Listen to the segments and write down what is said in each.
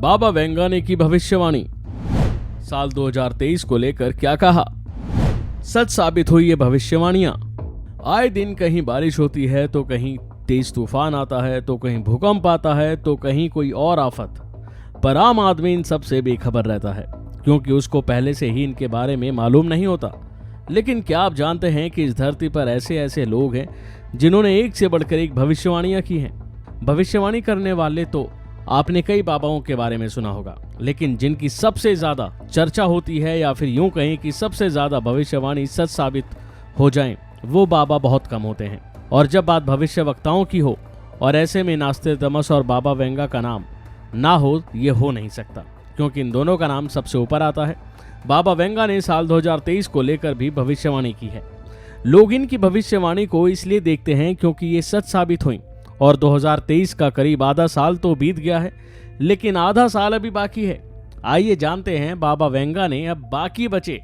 बाबा Venga ने की भविष्यवाणी। साल 2023 को लेकर क्या कहा, सच साबित हुई ये भविष्यवाणियां। आए दिन कहीं बारिश होती है तो कहीं तेज तूफान आता है तो कहीं भूकंप आता है तो कहीं कोई और आफत, पर आम आदमी इन सब से बेखबर रहता है क्योंकि उसको पहले से ही इनके बारे में मालूम नहीं होता। लेकिन क्या आप जानते हैं कि इस धरती पर ऐसे ऐसे लोग हैं जिन्होंने एक से बढ़कर एक भविष्यवाणियां की हैं। भविष्यवाणी करने वाले तो आपने कई बाबाओं के बारे में सुना होगा, लेकिन जिनकी सबसे ज्यादा चर्चा होती है या फिर यूं कहें कि सबसे ज्यादा भविष्यवाणी सच साबित हो जाएं, वो बाबा बहुत कम होते हैं। और जब बात भविष्य वक्ताओं की हो और ऐसे में नास्ट्रेदामस और बाबा वेंगा का नाम ना हो, ये हो नहीं सकता क्योंकि इन दोनों का नाम सबसे ऊपर आता है। बाबा वेंगा ने साल 2023 को लेकर भी भविष्यवाणी की है। लोग इनकी भविष्यवाणी को इसलिए देखते हैं क्योंकि ये सच साबित हुई और 2023 का करीब आधा साल तो बीत गया है, लेकिन आधा साल अभी बाकी है। आइए जानते हैं बाबा वेंगा ने अब बाकी बचे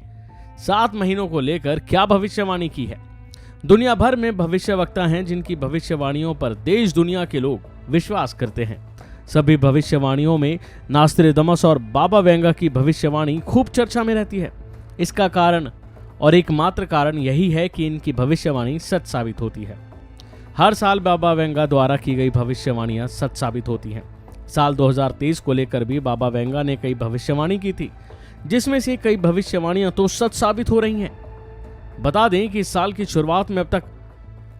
7 महीनों को लेकर क्या भविष्यवाणी की है। दुनिया भर में भविष्यवक्ता हैं जिनकी भविष्यवाणियों पर देश दुनिया के लोग विश्वास करते हैं। सभी भविष्यवाणियों में नास्ट्रेदामस और बाबा वेंगा की भविष्यवाणी खूब चर्चा में रहती है। इसका कारण और एकमात्र कारण यही है कि इनकी भविष्यवाणी सच साबित होती है। हर साल बाबा वेंगा द्वारा की गई भविष्यवाणियां सच साबित होती हैं। साल 2023 को लेकर भी बाबा वेंगा ने कई भविष्यवाणी की थी, जिसमें से कई भविष्यवाणियां तो सच साबित हो रही हैं। बता दें कि इस साल की शुरुआत में अब तक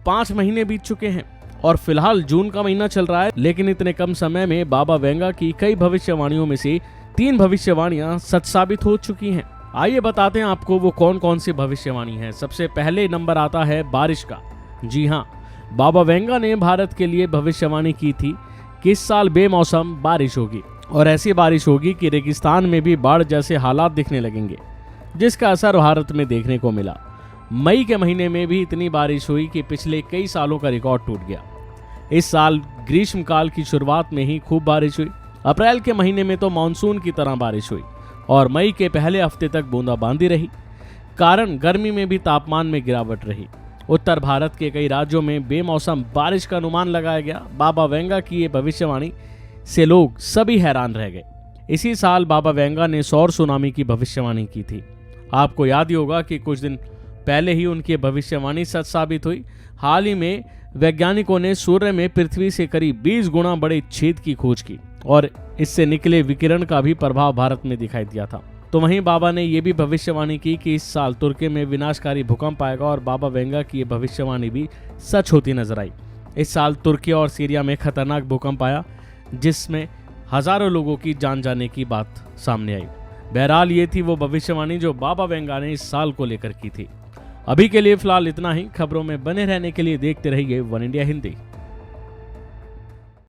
5 महीने बीत चुके हैं और फिलहाल जून का महीना चल रहा है, लेकिन इतने कम समय में बाबा वेंगा की कई भविष्यवाणियों में से 3 भविष्यवाणियां सच साबित हो चुकी हैं। आइए बताते हैं आपको वो कौन कौन सी भविष्यवाणी है। सबसे पहले नंबर आता है बारिश का। जी हाँ, बाबा वेंगा ने भारत के लिए भविष्यवाणी की थी कि इस साल बेमौसम बारिश होगी और ऐसी बारिश होगी कि रेगिस्तान में भी बाढ़ जैसे हालात दिखने लगेंगे, जिसका असर भारत में देखने को मिला। मई के महीने में भी इतनी बारिश हुई कि पिछले कई सालों का रिकॉर्ड टूट गया। इस साल ग्रीष्मकाल की शुरुआत में ही खूब बारिश हुई। अप्रैल के महीने में तो मानसून की तरह बारिश हुई और मई के पहले हफ्ते तक बूंदाबांदी रही। कारण गर्मी में भी तापमान में गिरावट रही। उत्तर भारत के कई राज्यों में बेमौसम बारिश का अनुमान लगाया गया। बाबा वेंगा की ये भविष्यवाणी से लोग सभी हैरान रह गए। इसी साल बाबा वेंगा ने सौर सुनामी की भविष्यवाणी की थी। आपको याद ही होगा कि कुछ दिन पहले ही उनकी भविष्यवाणी सच साबित हुई। हाल ही में वैज्ञानिकों ने सूर्य में पृथ्वी से करीब 20 गुना बड़े छेद की खोज की और इससे निकले विकिरण का भी प्रभाव भारत में दिखाई दिया था। तो वहीं बाबा ने यह भी भविष्यवाणी की कि इस साल तुर्की में विनाशकारी भूकंप आएगा और बाबा वेंगा की यह भविष्यवाणी भी सच होती नजर आई। इस साल तुर्की और सीरिया में खतरनाक भूकंप आया, जिसमें हजारों लोगों की जान जाने की बात सामने आई। बहरहाल ये थी वो भविष्यवाणी जो बाबा वेंगा ने इस साल को लेकर की थी। अभी के लिए फिलहाल इतना ही। खबरों में बने रहने के लिए देखते रहिए वन इंडिया हिंदी।